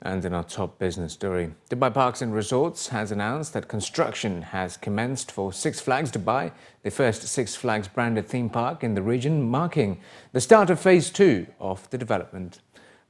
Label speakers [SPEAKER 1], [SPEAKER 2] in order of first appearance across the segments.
[SPEAKER 1] And in our top business story, Dubai Parks and Resorts has announced that construction has commenced for Six Flags Dubai, the first Six Flags branded theme park in the region, marking the start of phase 2 of the development.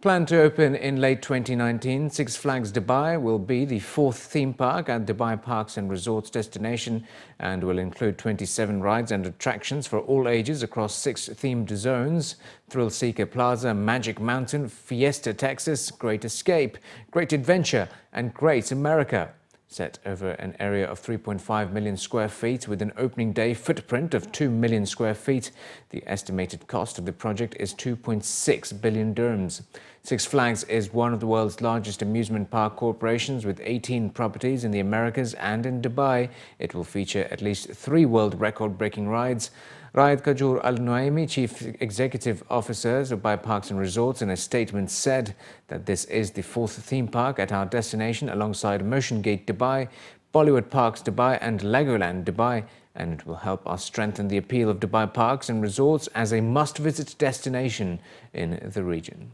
[SPEAKER 1] Planned to open in late 2019, Six Flags Dubai will be the fourth theme park at Dubai Parks and Resorts destination and will include 27 rides and attractions for all ages across 6 themed zones: Thrill Seeker Plaza, Magic Mountain, Fiesta Texas, Great Escape, Great Adventure and Great America. Set over an area of 3.5 million square feet with an opening day footprint of 2 million square feet, the estimated cost of the project is 2.6 billion dirhams. Six Flags is one of the world's largest amusement park corporations with 18 properties in the Americas and in Dubai. It will feature at least 3 world record-breaking rides. Raed Kajur Al Nuaimi, Chief Executive Officer of Dubai Parks and Resorts, in a statement said that this is the fourth theme park at our destination alongside Motion Gate Dubai, Bollywood Parks Dubai and Legoland Dubai, and it will help us strengthen the appeal of Dubai Parks and Resorts as a must-visit destination in the region.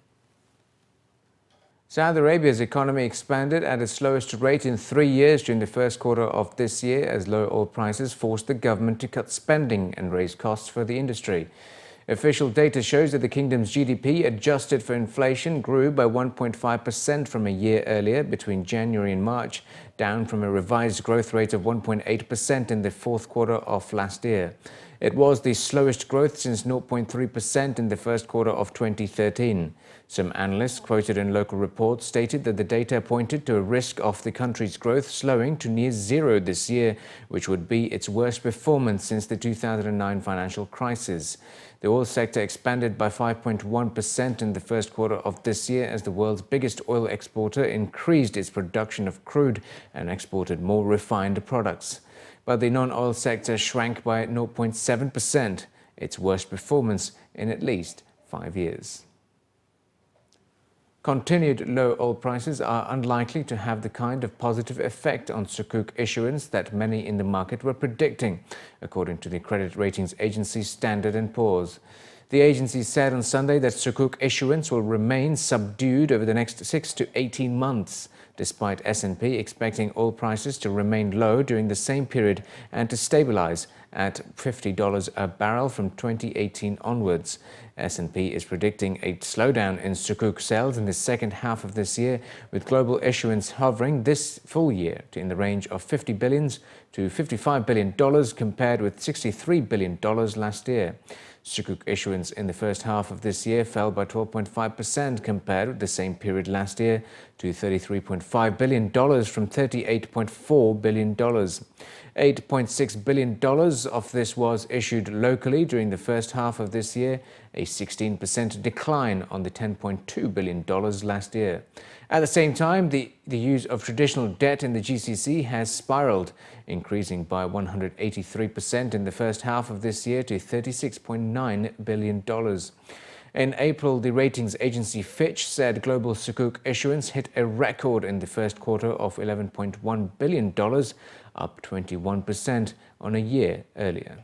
[SPEAKER 1] Saudi Arabia's economy expanded at its slowest rate in 3 years during the first quarter of this year as low oil prices forced the government to cut spending and raise costs for the industry. Official data shows that the kingdom's GDP, adjusted for inflation, grew by 1.5% from a year earlier between January and March, down from a revised growth rate of 1.8% in the fourth quarter of last year. It was the slowest growth since 0.3% in the first quarter of 2013. Some analysts quoted in local reports stated that the data pointed to a risk of the country's growth slowing to near zero this year, which would be its worst performance since the 2009 financial crisis. The oil sector expanded by 5.1% in the first quarter of this year as the world's biggest oil exporter increased its production of crude and exported more refined products. But the non-oil sector shrank by 0.7%, its worst performance in at least 5 years. Continued low oil prices are unlikely to have the kind of positive effect on sukuk issuance that many in the market were predicting, according to the credit ratings agency Standard & Poor's. The agency said on Sunday that sukuk issuance will remain subdued over the next 6 to 18 months, despite S&P expecting oil prices to remain low during the same period and to stabilize at $50 a barrel from 2018 onwards. S&P is predicting a slowdown in sukuk sales in the second half of this year, with global issuance hovering this full year in the range of $50 billion to $55 billion compared with $63 billion last year. Sukuk issuance in the first half of this year fell by 12.5% compared with the same period last year to $33.5 billion from $38.4 billion. $8.6 billion of this was issued locally during the first half of this year, a 16% decline on the $10.2 billion last year. At the same time, the use of traditional debt in the GCC has spiraled, increasing by 183% in the first half of this year to $36.9 billion. In April, the ratings agency Fitch said global sukuk issuance hit a record in the first quarter of $11.1 billion, up 21% on a year earlier.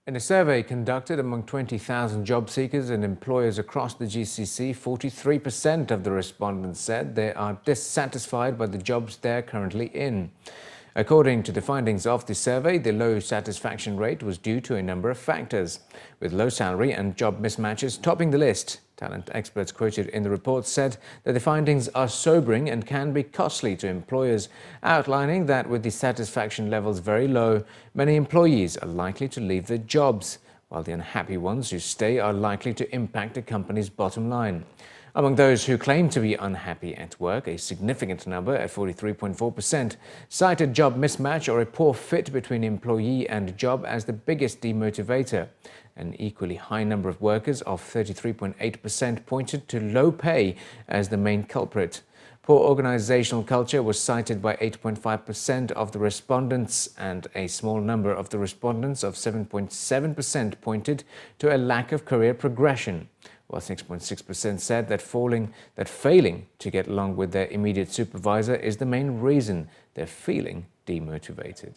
[SPEAKER 1] In a survey conducted among 20,000 job seekers and employers across the GCC, 43% of the respondents said they are dissatisfied by the jobs they're currently in. According to the findings of the survey, the low satisfaction rate was due to a number of factors, with low salary and job mismatches topping the list. Talent experts quoted in the report said that the findings are sobering and can be costly to employers, outlining that with the satisfaction levels very low, many employees are likely to leave their jobs, while the unhappy ones who stay are likely to impact the company's bottom line. Among those who claim to be unhappy at work, a significant number at 43.4% cited job mismatch or a poor fit between employee and job as the biggest demotivator. An equally high number of workers of 33.8% pointed to low pay as the main culprit. Poor organizational culture was cited by 8.5% of the respondents, and a small number of the respondents of 7.7% pointed to a lack of career progression, while 6.6% said that failing to get along with their immediate supervisor is the main reason they're feeling demotivated.